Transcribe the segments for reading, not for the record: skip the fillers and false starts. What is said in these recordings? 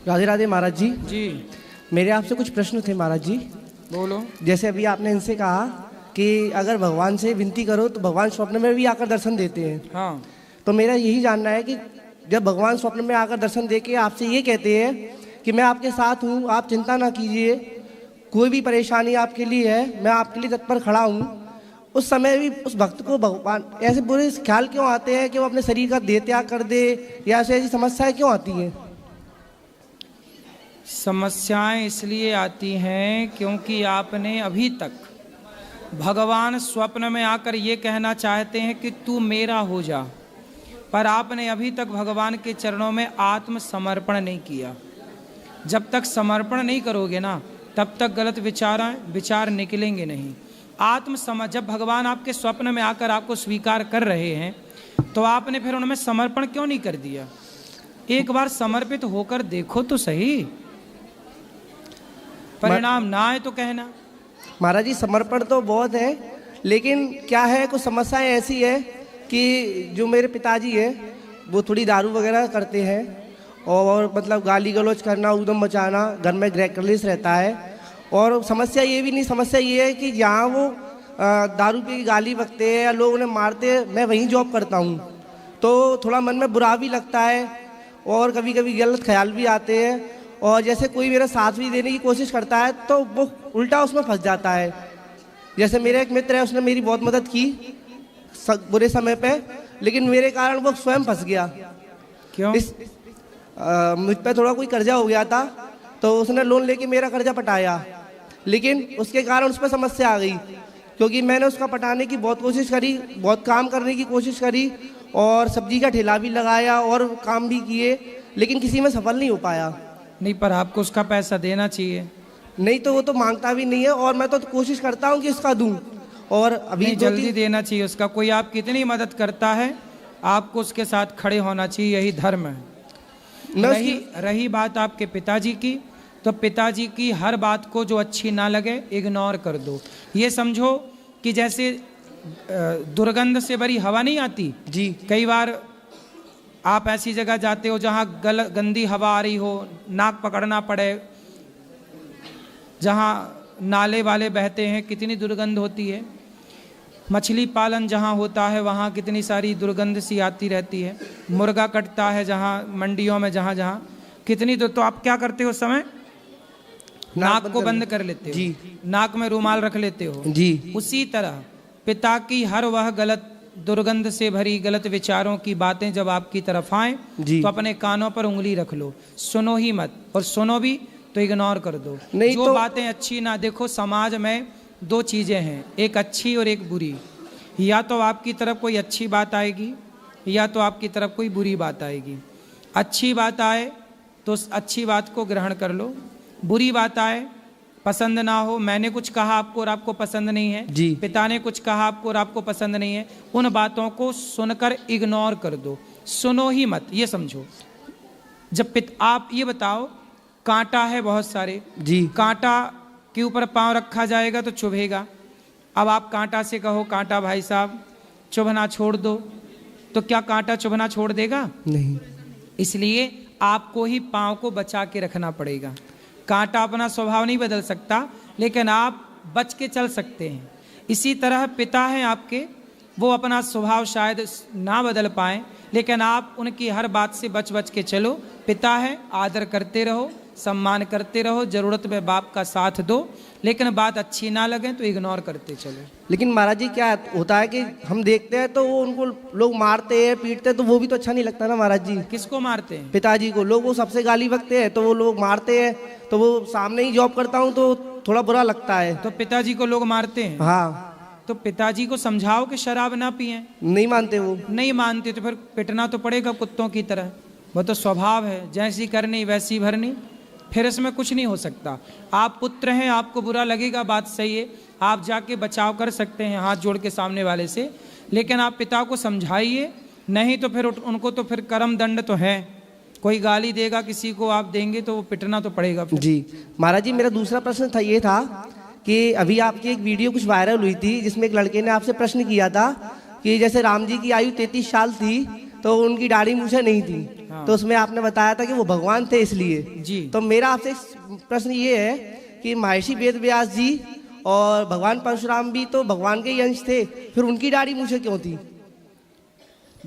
राधे राधे महाराज जी। जी मेरे आपसे कुछ प्रश्न थे महाराज जी। बोलो। जैसे अभी आपने इनसे कहा कि अगर भगवान से विनती करो तो भगवान स्वप्न में भी आकर दर्शन देते हैं। हाँ, तो मेरा यही जानना है कि जब भगवान स्वप्न में आकर दर्शन दे के आपसे ये कहते हैं कि मैं आपके साथ हूँ, आप चिंता ना कीजिए, कोई भी परेशानी आपके लिए है, मैं आपके लिए तत्पर खड़ा हूँ, उस समय भी उस भक्त को भगवान ऐसे बुरे ख्याल क्यों आते हैं कि वो अपने शरीर का देह त्याग कर दे, या ऐसी समस्याएं क्यों आती हैं? समस्याएं इसलिए आती हैं क्योंकि आपने अभी तक भगवान स्वप्न में आकर ये कहना चाहते हैं कि तू मेरा हो जा, पर आपने अभी तक भगवान के चरणों में आत्मसमर्पण नहीं किया। जब तक समर्पण नहीं करोगे ना, तब तक गलत विचार निकलेंगे नहीं। जब भगवान आपके स्वप्न में आकर आपको स्वीकार कर रहे हैं तो आपने फिर उनमें समर्पण क्यों नहीं कर दिया? एक बार समर्पित होकर देखो तो सही, परिणाम ना आए तो कहना। महाराज जी समर्पण तो बहुत है, लेकिन क्या है कुछ समस्याएं ऐसी है कि जो मेरे पिताजी है वो थोड़ी दारू वगैरह करते हैं और मतलब गाली गलौज करना, उदम मचाना, घर में गृह कलेश रहता है। और समस्या ये है कि जहाँ वो दारू की गाली बकते हैं या लोग उन्हें मारते हैं, मैं वहीं जॉब करता हूँ, तो थोड़ा मन में बुरा भी लगता है और कभी कभी गलत ख्याल भी आते हैं। और जैसे कोई मेरा साथ भी देने की कोशिश करता है तो वो उल्टा उसमें फंस जाता है। जैसे मेरा एक मित्र है, उसने मेरी बहुत मदद की बुरे समय पे, लेकिन मेरे कारण वो स्वयं फंस गया। क्यों? मुझ पे थोड़ा कोई कर्जा हो गया था, तो उसने लोन लेके मेरा कर्जा पटाया, लेकिन उसके कारण उस पर समस्या आ गई, क्योंकि मैंने उसका पटाने की बहुत कोशिश करी, बहुत काम करने की कोशिश करी और सब्जी का ठेला भी लगाया और काम भी किए, लेकिन किसी में सफल नहीं हो पाया। नहीं, पर आपको उसका पैसा देना चाहिए। नहीं तो वो तो मांगता भी नहीं है और मैं तो कोशिश करता हूँ कि उसका दूं, और अभी जल्दी देना चाहिए उसका। कोई आप कितनी मदद करता है, आपको उसके साथ खड़े होना चाहिए, यही धर्म है। रही बात आपके पिताजी की, तो पिताजी की हर बात को जो अच्छी ना लगे इग्नोर कर दो। ये समझो कि जैसे दुर्गंध से भरी हवा नहीं आती जी, कई बार आप ऐसी जगह जाते हो जहाँ गंदी हवा आ रही हो, नाक पकड़ना पड़े, जहाँ नाले वाले बहते हैं कितनी दुर्गंध होती है। मछली पालन जहाँ होता है वहाँ कितनी सारी दुर्गंध सी आती रहती है। मुर्गा कटता है जहाँ मंडियों में, जहाँ जहाँ कितनी तो आप क्या करते हो उस समय? नाक को बंद कर लेते हो जी, नाक में रुमाल रख लेते हो जी। उसी तरह पिता की हर वह गलत दुर्गंध से भरी गलत विचारों की बातें जब आपकी तरफ आए तो अपने कानों पर उंगली रख लो, सुनो ही मत, और सुनो भी तो इग्नोर कर दो। जो तो बातें अच्छी ना, देखो समाज में दो चीजें हैं, एक अच्छी और एक बुरी। या तो आपकी तरफ कोई अच्छी बात आएगी या तो आपकी तरफ कोई बुरी बात आएगी। अच्छी बात आए तो अच्छी बात को ग्रहण कर लो, बुरी बात आए पसंद ना हो, मैंने कुछ कहा आपको और आपको पसंद नहीं है जी, पिता ने कुछ कहा आपको और आपको पसंद नहीं है, उन बातों को सुनकर इग्नोर कर दो, सुनो ही मत। ये समझो, जब आप ये बताओ, कांटा है बहुत सारे जी, कांटा के ऊपर पांव रखा जाएगा तो चुभेगा। अब आप कांटा से कहो, कांटा भाई साहब चुभना छोड़ दो, तो क्या कांटा चुभना छोड़ देगा? नहीं। इसलिए आपको ही पांव को बचा के रखना पड़ेगा। कांटा अपना स्वभाव नहीं बदल सकता, लेकिन आप बच के चल सकते हैं। इसी तरह पिता हैं आपके, वो अपना स्वभाव शायद ना बदल पाएं, लेकिन आप उनकी हर बात से बच बच के चलो। पिता है, आदर करते रहो, सम्मान करते रहो, जरूरत में बाप का साथ दो, लेकिन बात अच्छी ना लगे तो इग्नोर करते चलो। लेकिन महाराज जी क्या होता है कि हम देखते हैं तो वो उनको लोग मारते हैं, पीटते हैं, तो वो भी तो अच्छा नहीं लगता ना महाराज जी। किसको मारते हैं? पिताजी को। लोग वो सबसे गाली बकते हैं तो वो लोग मारते हैं, तो वो सामने ही जॉब करता हूँ तो थोड़ा बुरा लगता है। तो पिताजी को लोग मारते हैं? हाँ। तो पिताजी को समझाओ कि शराब ना पिए। नहीं मानते, वो नहीं मानते तो फिर पिटना तो पड़ेगा कुत्तों की तरह। वो तो स्वभाव है, जैसी करनी वैसी भरनी, फिर इसमें कुछ नहीं हो सकता। आप पुत्र हैं, आपको बुरा लगेगा, बात सही है, आप जाके बचाव कर सकते हैं हाथ जोड़ के सामने वाले से, लेकिन आप पिता को समझाइए, नहीं तो फिर उनको तो फिर कर्म दंड तो है, कोई गाली देगा किसी को आप देंगे तो वो पिटना तो पड़ेगा फिर। जी महाराज जी, मेरा दूसरा प्रश्न था ये था कि अभी आपकी एक वीडियो कुछ वायरल हुई थी जिसमें एक लड़के ने आपसे प्रश्न किया था कि जैसे राम जी की आयु 33 साल थी तो उनकी दाढ़ी मूछें नहीं थी। हाँ। तो उसमें आपने बताया था कि वो भगवान थे इसलिए। जी। तो मेरा आपसे प्रश्न ये है कि महर्षि वेद व्यास जी और भगवान परशुराम भी तो भगवान के ही अंश थे, फिर उनकी दाढ़ी मूछें क्यों थी?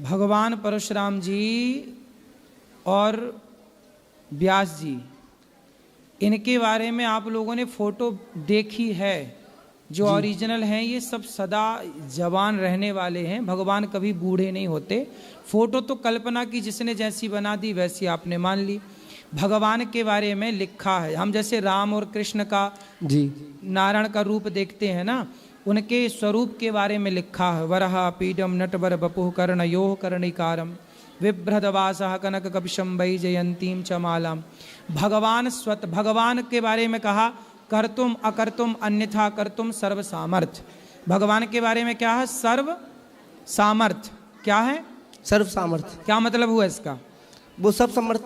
भगवान परशुराम जी और व्यास जी, इनके बारे में आप लोगों ने फोटो देखी है, जो ओरिजिनल हैं ये सब सदा जवान रहने वाले हैं। भगवान कभी बूढ़े नहीं होते। फोटो तो कल्पना की, जिसने जैसी बना दी वैसी आपने मान ली। भगवान के बारे में लिखा है, हम जैसे राम और कृष्ण का जी नारायण का रूप देखते हैं ना, उनके स्वरूप के बारे में लिखा है। वरहा पीडम नटवर बपुः कर्णयोः कर्णिकारम विभ्रदवासः कनक कपिशं वैजयंतीं च मालाम। भगवान के बारे में कहा कर्तुम अकर्तुम अन्यथा कर्तुम सर्व सामर्थ्य। भगवान के बारे में क्या है? सर्व सामर्थ्य। क्या है? सर्व सामर्थ्य। क्या मतलब हुआ इसका? वो सब समर्थ,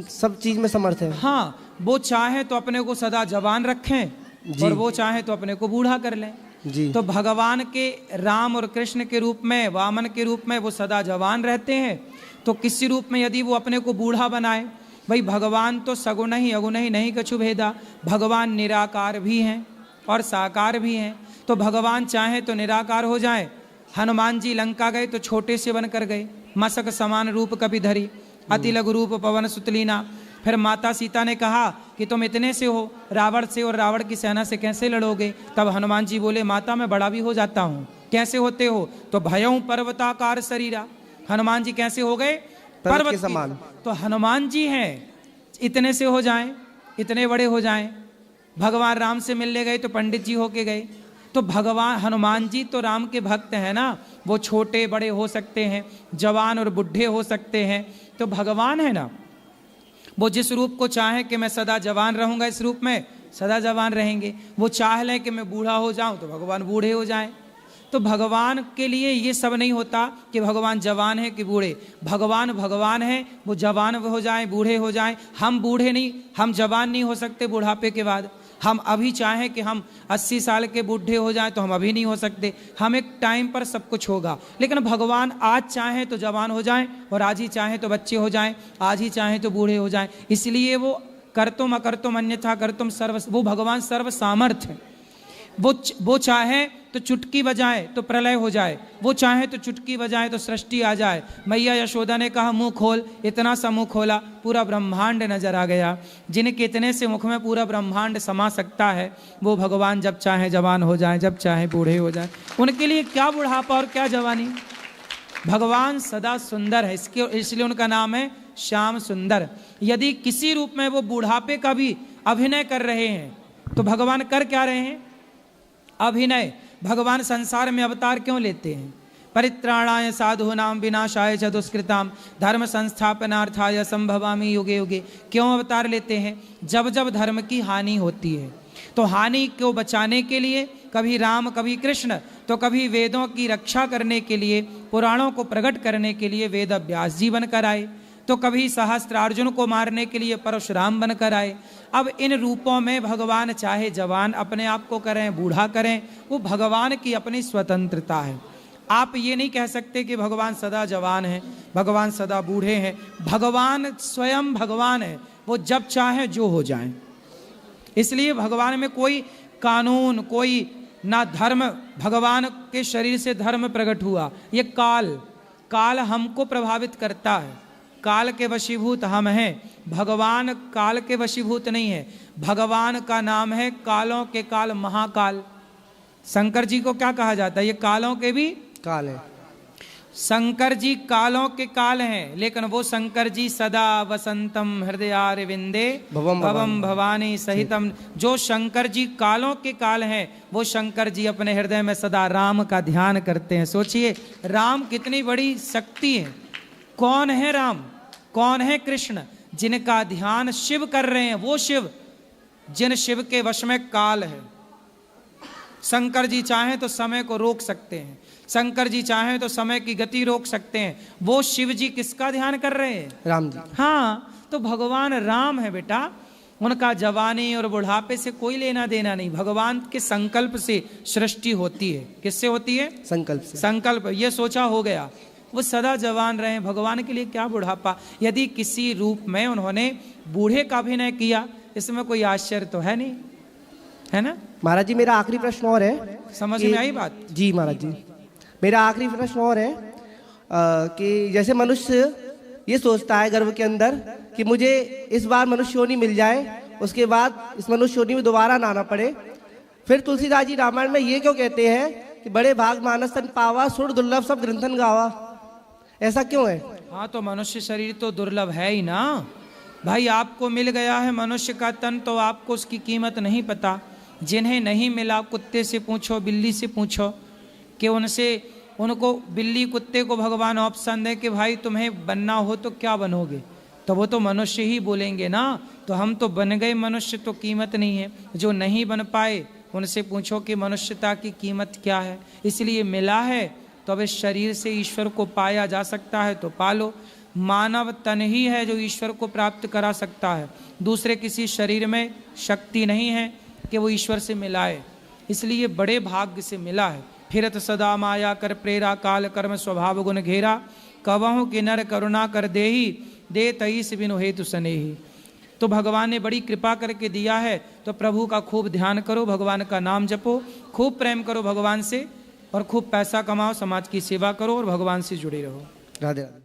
सब चीज में समर्थ है। हाँ, वो चाहे तो अपने को सदा जवान रखें और वो चाहे तो अपने को बूढ़ा कर लें। जी। तो भगवान के राम और कृष्ण के रूप में, वामन के रूप में वो सदा जवान रहते हैं। तो किसी रूप में यदि वो अपने को बूढ़ा बनाए, भाई भगवान तो सगुण ही अगुण ही नहीं कछु भेदा। भगवान निराकार भी हैं और साकार भी हैं। तो भगवान चाहे तो निराकार हो जाए। हनुमान जी लंका गए तो छोटे से बनकर गए, मसक समान रूप कपि धरी अति लघु रूप पवन सुतलीना। फिर माता सीता ने कहा कि तुम इतने से हो, रावण से और रावण की सेना से कैसे लड़ोगे? तब हनुमान जी बोले माता मैं बड़ा भी हो जाता हूँ। कैसे होते हो? तो भयं पर्वताकार शरीरा। हनुमान जी कैसे हो गए? पर्वत के समान। तो हनुमान जी हैं, इतने से हो जाएं, इतने बड़े हो जाएं। भगवान राम से मिलने गए तो पंडित जी होके गए। तो भगवान हनुमान जी तो राम के भक्त हैं ना, वो छोटे बड़े हो सकते हैं, जवान और बुढ़े हो सकते हैं। तो भगवान है ना, वो जिस रूप को चाहे कि मैं सदा जवान रहूंगा, इस रूप में सदा जवान रहेंगे। वो चाह लें कि मैं बूढ़ा हो जाऊं तो भगवान बूढ़े हो जाएं। तो भगवान के लिए ये सब नहीं होता कि भगवान जवान है कि बूढ़े। भगवान भगवान है, वो जवान हो जाएं बूढ़े हो जाएं। हम बूढ़े नहीं, हम जवान नहीं हो सकते बुढ़ापे के बाद। हम अभी चाहें कि हम 80 साल के बूढ़े हो जाएं तो हम अभी नहीं हो सकते। हम एक टाइम पर सब कुछ होगा। लेकिन भगवान आज चाहें तो जवान हो जाएं और आज ही चाहें तो बच्चे हो जाएं, आज ही चाहें तो बूढ़े हो जाएं। इसलिए वो कर्तुम अकर्तुम अन्यथा कर्तुम सर्व, वो भगवान सर्व सामर्थ्य है। वो चाहे तो चुटकी बजाए तो प्रलय हो जाए, वो चाहे तो चुटकी बजाए तो सृष्टि आ जाए। मैया यशोदा ने कहा मुंह खोल, इतना सा मुंह खोला, पूरा ब्रह्मांड नजर आ गया। जिनके इतने से मुख में पूरा ब्रह्मांड समा सकता है, वो भगवान जब चाहे जवान हो जाए, जब चाहे बूढ़े हो जाए। उनके लिए क्या बुढ़ापा और क्या जवानी। भगवान सदा सुंदर है, इसलिए उनका नाम है श्याम सुंदर। यदि किसी रूप में वो बुढ़ापे का भी अभिनय कर रहे हैं तो भगवान कर क्या रहे हैं? अभिनय। भगवान संसार में अवतार क्यों लेते हैं? परित्राणाय साधूनां विनाशाय च दुष्कृतां धर्म संस्थापनार्थाय संभवामि युगे युगे। क्यों अवतार लेते हैं? जब जब धर्म की हानि होती है तो हानि को बचाने के लिए कभी राम कभी कृष्ण, तो कभी वेदों की रक्षा करने के लिए, पुराणों को प्रकट करने के लिए वेद व्यास जी बनकर आए, तो कभी सहस्त्रार्जुन को मारने के लिए परशुराम बनकर आए। अब इन रूपों में भगवान चाहे जवान अपने आप को करें, बूढ़ा करें, वो भगवान की अपनी स्वतंत्रता है। आप ये नहीं कह सकते कि भगवान सदा जवान है, भगवान सदा बूढ़े हैं। भगवान स्वयं भगवान है, वो जब चाहे जो हो जाए। इसलिए भगवान में कोई कानून, कोई ना धर्म, भगवान के शरीर से धर्म प्रकट हुआ। ये काल हमको प्रभावित करता है, काल के वशीभूत हम हैं। भगवान काल के वशीभूत नहीं है। भगवान का नाम है कालों के काल महाकाल। शंकर जी को क्या कहा जाता है? ये कालों के भी काल है। शंकर जी कालों के काल हैं, लेकिन वो शंकर जी सदा वसंतम हृदयारविंदे भवम भवानी सहितम। जो शंकर जी कालों के काल हैं, वो शंकर जी अपने हृदय में सदा राम का ध्यान करते हैं। सोचिए राम कितनी बड़ी शक्ति है। कौन है राम, कौन है कृष्ण? जिनका ध्यान शिव कर रहे हैं, वो शिव, जिन शिव के वश में काल है। शंकर जी चाहें तो समय को रोक सकते हैं, शंकर जी चाहें तो समय की गति रोक सकते हैं। वो शिव जी किसका ध्यान कर रहे हैं? राम जी। हाँ, तो भगवान राम है बेटा। उनका जवानी और बुढ़ापे से कोई लेना देना नहीं। भगवान के संकल्प से सृष्टि होती है। किससे होती है? संकल्प से। संकल्प। ये सोचा हो गया वो सदा जवान रहें। भगवान के लिए क्या बुढ़ापा। यदि किसी रूप में उन्होंने बूढ़े का अभिनय किया, इसमें कोई आश्चर्य तो है नहीं, है ना। महाराज जी मेरा आखिरी प्रश्न और है, समझ कि- में आई बात? जी महाराज जी, मेरा आखिरी प्रश्न और है कि जैसे मनुष्य ये सोचता है गर्भ के अंदर कि मुझे इस बार मनुष्य योनि मिल जाए, उसके बाद इस मनुष्य योनि में दोबारा ना आना पड़े, फिर तुलसीदास जी रामायण में ये क्यों कहते हैं कि बड़े भाग मानस तन पावा, सुर दुर्लभ सब ग्रंथन गावा, ऐसा क्यों है? हाँ, तो मनुष्य शरीर तो दुर्लभ है ही ना भाई। आपको मिल गया है मनुष्य का तन, तो आपको उसकी कीमत नहीं पता। जिन्हें नहीं मिला, कुत्ते से पूछो, बिल्ली से पूछो, कि उनको बिल्ली कुत्ते को भगवान ऑप्शन दे कि भाई तुम्हें बनना हो तो क्या बनोगे, तो वो तो मनुष्य ही बोलेंगे ना। तो हम तो बन गए मनुष्य, तो कीमत नहीं है। जो नहीं बन पाए उनसे पूछो कि मनुष्यता की कीमत क्या है। इसलिए मिला है तो अब इस शरीर से ईश्वर को पाया जा सकता है तो पालो। मानव तन ही है जो ईश्वर को प्राप्त करा सकता है, दूसरे किसी शरीर में शक्ति नहीं है कि वो ईश्वर से मिलाए। इसलिए बड़े भाग्य से मिला है। फिरत सदा माया कर प्रेरा, काल कर्म स्वभाव गुण घेरा, कवहु कि नर करुणा कर देही, दे तईस बिनु हेतु सनेही। तो भगवान ने बड़ी कृपा करके दिया है, तो प्रभु का खूब ध्यान करो, भगवान का नाम जपो, खूब प्रेम करो भगवान से, और खूब पैसा कमाओ, समाज की सेवा करो और भगवान से जुड़े रहो। राधे राधे।